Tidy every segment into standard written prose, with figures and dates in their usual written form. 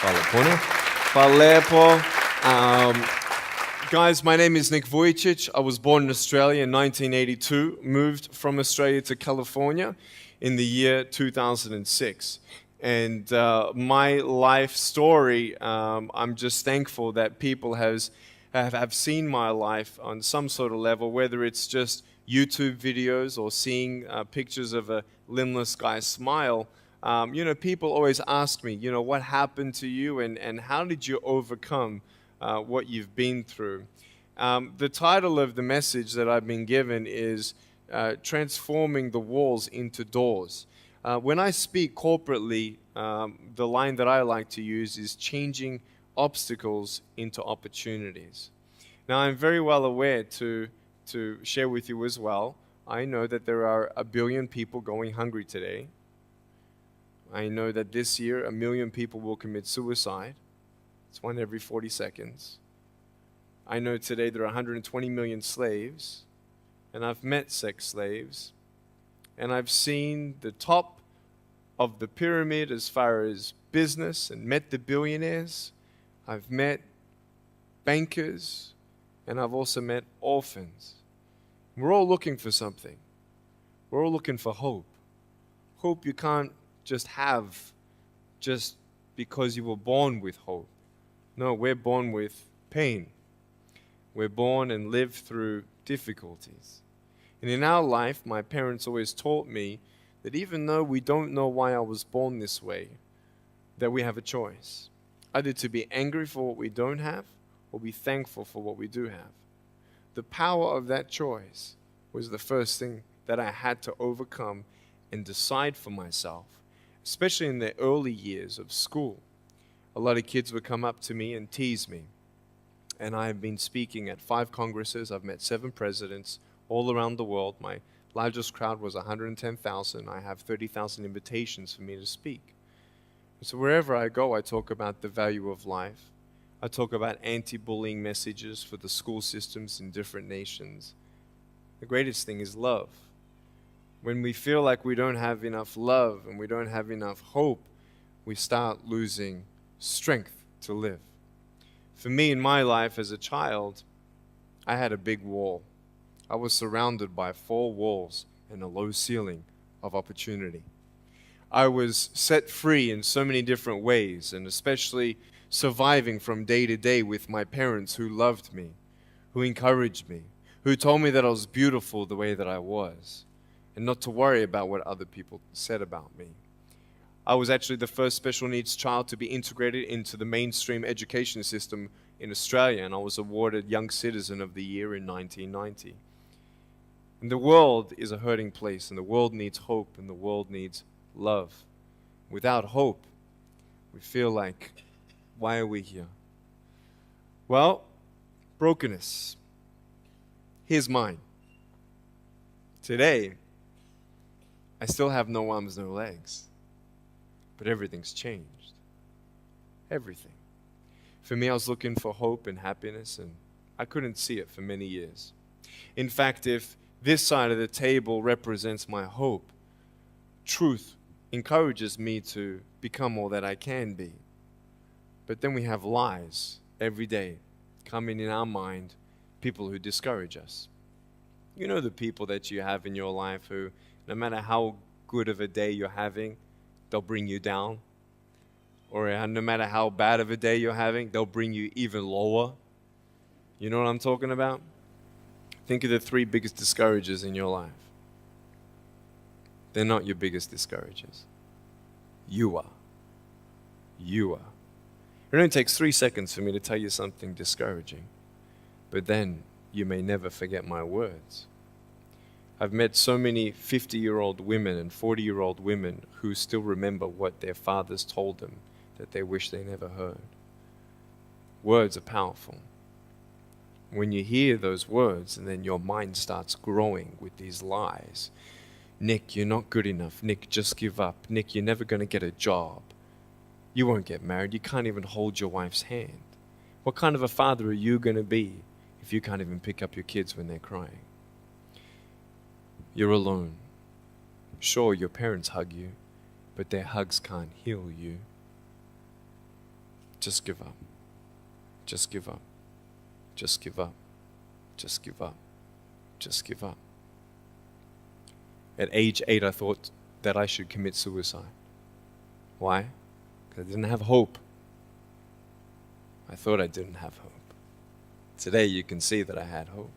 Guys, my name is Nick Vujicic. I was born in Australia in 1982, moved from Australia to California in the year 2006. And my life story, I'm just thankful that people have seen my life on some sort of level, whether it's just YouTube videos or seeing pictures of a limbless guy smile. People always ask me, what happened to you and how did you overcome what you've been through? The title of the message that I've been given is Transforming the Walls into Doors. When I speak corporately, the line that I like to use is changing obstacles into opportunities. Now, I'm very well aware to share with you as well, I know that there are 1 billion people going hungry today. I know that this year 1 million people will commit suicide. It's 1 every 40 seconds. I know today there are 120 million slaves, and I've met sex slaves, and I've seen the top of the pyramid as far as business and met the billionaires. I've met bankers, and I've also met orphans. We're all looking for something. We're all looking for hope. Hope you can't just have just because you were born with hope. No, we're born with pain. We're born and live through difficulties. And in our life, my parents always taught me that even though we don't know why I was born this way, that we have a choice. Either to be angry for what we don't have, or be thankful for what we do have. The power of that choice was the first thing that I had to overcome and decide for myself, especially in the early years of school. A lot of kids would come up to me and tease me. And I have been speaking at 5 congresses. I've met 7 presidents all around the world. My largest crowd was 110,000. I have 30,000 invitations for me to speak. So wherever I go, I talk about the value of life. I talk about anti-bullying messages for the school systems in different nations. The greatest thing is love. When we feel like we don't have enough love and we don't have enough hope, we start losing strength to live. For me, in my life as a child, I had a big wall. I was surrounded by 4 walls and a low ceiling of opportunity. I was set free in so many different ways, and especially surviving from day to day with my parents who loved me, who encouraged me, who told me that I was beautiful the way that I was, and not to worry about what other people said about me. I was actually the first special needs child to be integrated into the mainstream education system in Australia, and I was awarded Young Citizen of the Year in 1990. And the world is a hurting place, and the world needs hope, and the world needs love. Without hope, we feel like, why are we here? Well, brokenness. Here's mine. Today, I still have no arms, no legs. But everything's changed. Everything. For me, I was looking for hope and happiness, and I couldn't see it for many years. In fact, if this side of the table represents my hope, truth encourages me to become all that I can be. But then we have lies every day coming in our mind, people who discourage us. You know the people that you have in your life who, no matter how good of a day you're having, they'll bring you down. Or no matter how bad of a day you're having, they'll bring you even lower. You know what I'm talking about? Think of the 3 biggest discouragers in your life. They're not your biggest discouragers. You are. You are. It only takes 3 seconds for me to tell you something discouraging. But then you may never forget my words. I've met so many 50-year-old women and 40-year-old women who still remember what their fathers told them that they wish they never heard. Words are powerful. When you hear those words and then your mind starts growing with these lies. Nick, you're not good enough. Nick, just give up. Nick, you're never going to get a job. You won't get married. You can't even hold your wife's hand. What kind of a father are you going to be if you can't even pick up your kids when they're crying? You're alone. Sure, your parents hug you, but their hugs can't heal you. Just give up. Just give up. Just give up. Just give up. Just give up. At age 8, I thought that I should commit suicide. Why? Because I didn't have hope. I thought I didn't have hope. Today you can see that I had hope.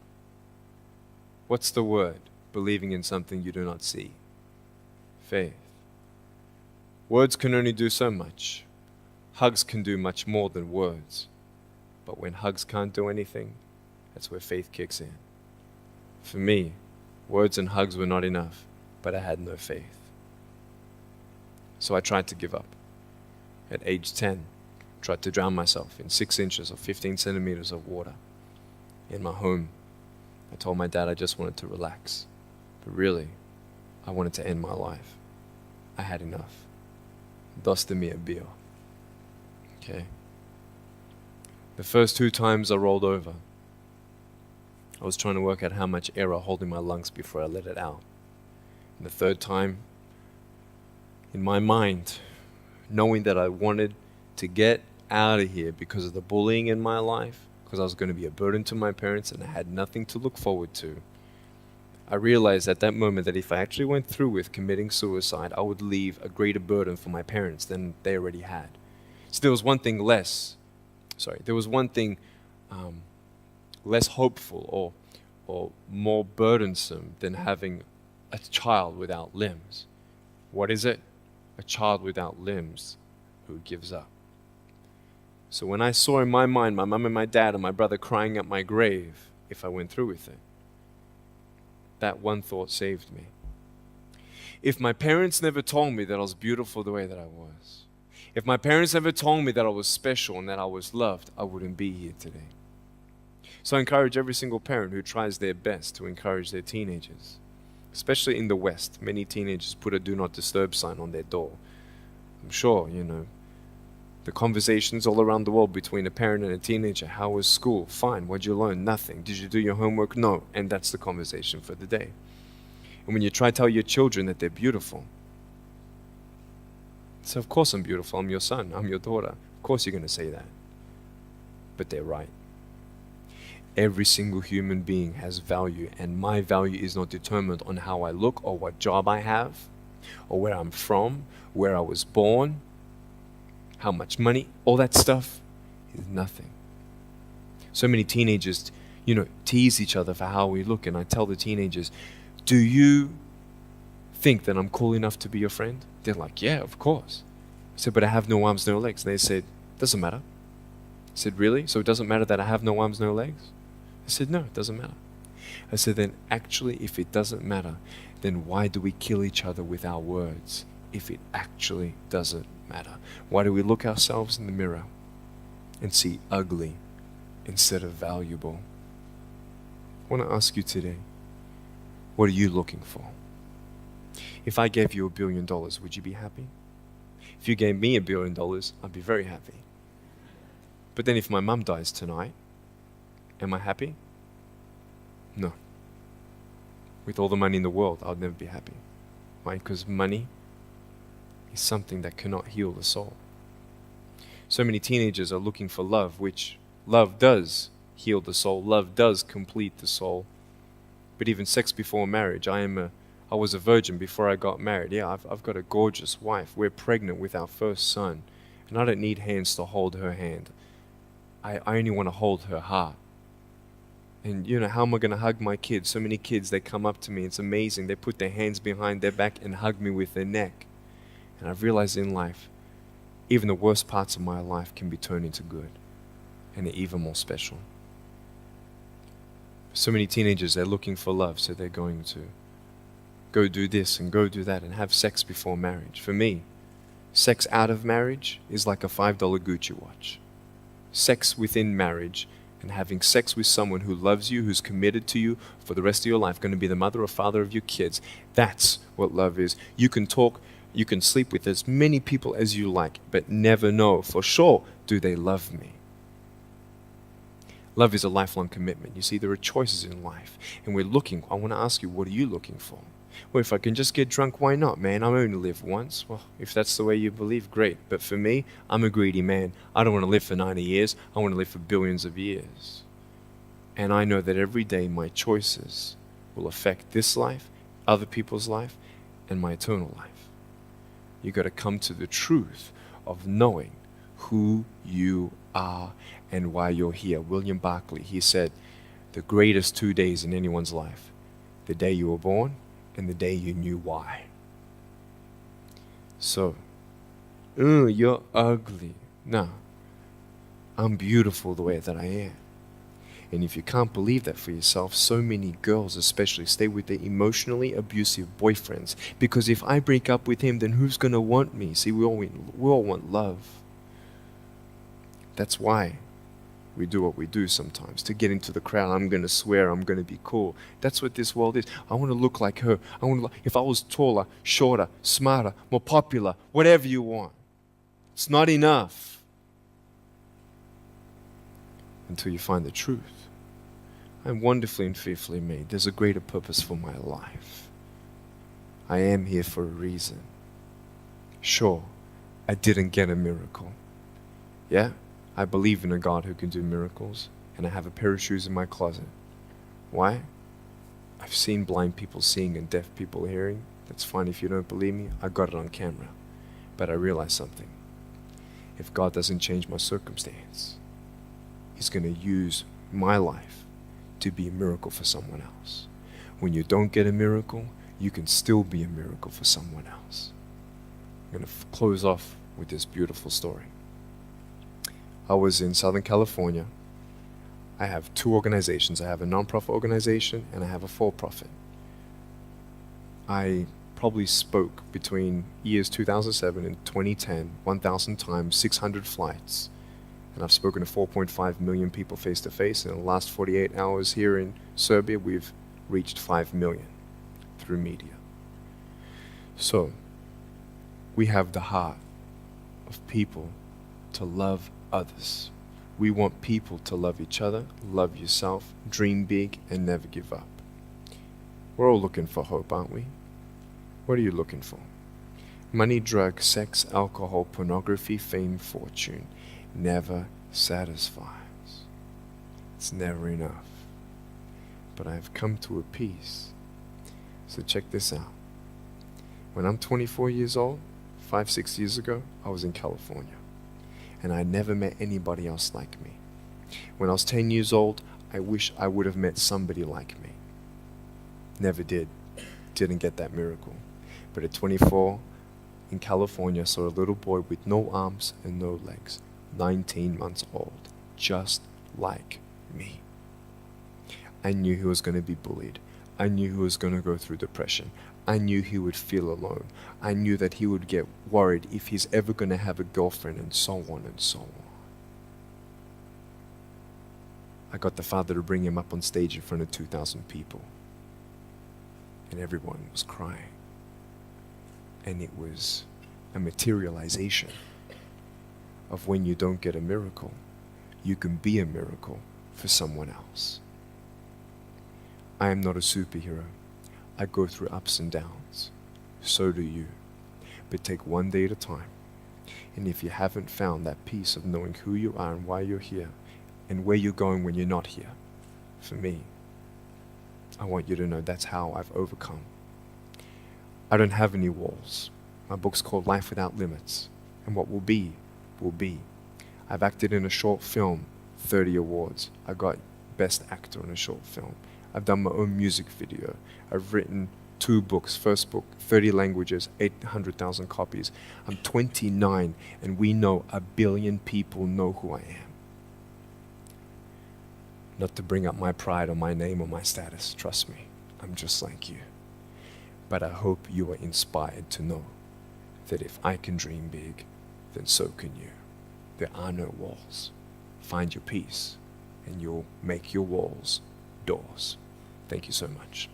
What's the word? Believing in something you do not see. Faith. Words can only do so much. Hugs can do much more than words. But when hugs can't do anything, that's where faith kicks in. For me, words and hugs were not enough, but I had no faith. So I tried to give up. At age 10, tried to drown myself in 6 inches or 15 centimeters of water. In my home, I told my dad I just wanted to relax. But really, I wanted to end my life. I had enough. Dosta mi bio. Okay. The first 2 times I rolled over, I was trying to work out how much air I hold in my lungs before I let it out. And the 3rd time, in my mind, knowing that I wanted to get out of here because of the bullying in my life, because I was going to be a burden to my parents and I had nothing to look forward to, I realized at that moment that if I actually went through with committing suicide, I would leave a greater burden for my parents than they already had. So there was one thing less hopeful or more burdensome than having a child without limbs. What is it? A child without limbs who gives up. So when I saw in my mind my mum and my dad and my brother crying at my grave if I went through with it, that one thought saved me. If my parents never told me that I was beautiful the way that I was, if my parents never told me that I was special and that I was loved, I wouldn't be here today. So I encourage every single parent who tries their best to encourage their teenagers, especially in the West. Many teenagers put a do not disturb sign on their door. I'm sure, the conversations all around the world between a parent and a teenager. How was school? Fine. What'd you learn? Nothing. Did you do your homework? No. And that's the conversation for the day. And when you try to tell your children that they're beautiful, so of course I'm beautiful. I'm your son. I'm your daughter. Of course you're going to say that. But they're right. Every single human being has value, and my value is not determined on how I look or what job I have or where I'm from, where I was born, how much money. All that stuff is nothing. So many teenagers, tease each other for how we look, and I tell the teenagers, do you think that I'm cool enough to be your friend? They're like, yeah, of course. I said, but I have no arms, no legs. And they said, doesn't matter. I said, really? So it doesn't matter that I have no arms, no legs? I said, no, it doesn't matter. I said, then actually, if it doesn't matter, then why do we kill each other with our words if it actually doesn't matter? Why do we look ourselves in the mirror and see ugly instead of valuable? I want to ask you today, what are you looking for? If I gave you $1 billion, would you be happy? If you gave me $1 billion, I'd be very happy. But then if my mum dies tonight, am I happy? No. With all the money in the world, I'll never be happy. Why? Because money is something that cannot heal the soul. So many teenagers are looking for love, which love does heal the soul. Love does complete the soul. But even sex before marriage, I was a virgin before I got married. Yeah, I've got a gorgeous wife. We're pregnant with our first son. And I don't need hands to hold her hand. I only want to hold her heart. And how am I going to hug my kids? So many kids, they come up to me. It's amazing. They put their hands behind their back and hug me with their neck. And I've realized in life, even the worst parts of my life can be turned into good. And they're even more special. So many teenagers, they're looking for love. So they're going to go do this and go do that and have sex before marriage. For me, sex out of marriage is like a $5 Gucci watch. Sex within marriage and having sex with someone who loves you, who's committed to you for the rest of your life, going to be the mother or father of your kids. That's what love is. You can talk, you can sleep with as many people as you like, but never know for sure, do they love me? Love is a lifelong commitment. You see, there are choices in life, and we're looking. I want to ask you, what are you looking for? Well, if I can just get drunk, why not, man? I only live once. Well, if that's the way you believe, great. But for me, I'm a greedy man. I don't want to live for 90 years. I want to live for billions of years. And I know that every day my choices will affect this life, other people's life, and my eternal life. You got to come to the truth of knowing who you are and why you're here. William Barclay, he said, the greatest 2 days in anyone's life, the day you were born and the day you knew why. So, you're ugly. No, I'm beautiful the way that I am. And if you can't believe that for yourself, so many girls especially stay with their emotionally abusive boyfriends. Because if I break up with him, then who's going to want me? See, we all want love. That's why we do what we do sometimes. To get into the crowd, I'm going to swear, I'm going to be cool. That's what this world is. I want to look like her. If I was taller, shorter, smarter, more popular, whatever you want. It's not enough until you find the truth. I'm wonderfully and fearfully made. There's a greater purpose for my life. I am here for a reason. Sure, I didn't get a miracle. Yeah, I believe in a God who can do miracles, and I have a pair of shoes in my closet. Why? I've seen blind people seeing and deaf people hearing. That's fine if you don't believe me. I got it on camera. But I realized something. If God doesn't change my circumstance, He's going to use my life to be a miracle for someone else. When you don't get a miracle, you can still be a miracle for someone else. I'm going to close off with this beautiful story. I was in Southern California. I have two organizations. I have a non-profit organization and I have a for-profit. I probably spoke between years 2007 and 2010, 1,000 times, 600 flights. And I've spoken to 4.5 million people face to face. In the last 48 hours here in Serbia, we've reached 5 million through media. So, we have the heart of people to love others. We want people to love each other, love yourself, dream big, and never give up. We're all looking for hope, aren't we? What are you looking for? Money, drugs, sex, alcohol, pornography, fame, fortune never satisfies. It's never enough. But I have come to a peace. So check this out. When I'm 24 years old, 5-6 years ago, I was in California. And I never met anybody else like me. When I was 10 years old, I wish I would have met somebody like me. Never did. Didn't get that miracle. But at 24, in California, I saw a little boy with no arms and no legs, 19 months old, just like me. I knew he was going to be bullied. I knew he was going to go through depression. I knew he would feel alone. I knew that he would get worried if he's ever going to have a girlfriend, and so on and so on. I got the father to bring him up on stage in front of 2,000 people. And everyone was crying. And it was a materialization of when you don't get a miracle, you can be a miracle for someone else. I am not a superhero. I go through ups and downs. So do you. But take one day at a time. And if you haven't found that peace of knowing who you are and why you're here, and where you're going when you're not here, for me, I want you to know that's how I've overcome. I don't have any walls. My book's called Life Without Limits. And what will be, will be. I've acted in a short film, 30 awards. I got Best Actor in a Short Film. I've done my own music video. I've written 2 books. First book, 30 languages, 800,000 copies. I'm 29, and we know 1 billion people know who I am. Not to bring up my pride or my name or my status, trust me, I'm just like you. But I hope you are inspired to know that if I can dream big, then so can you. There are no walls. Find your peace, and you'll make your walls doors. Thank you so much.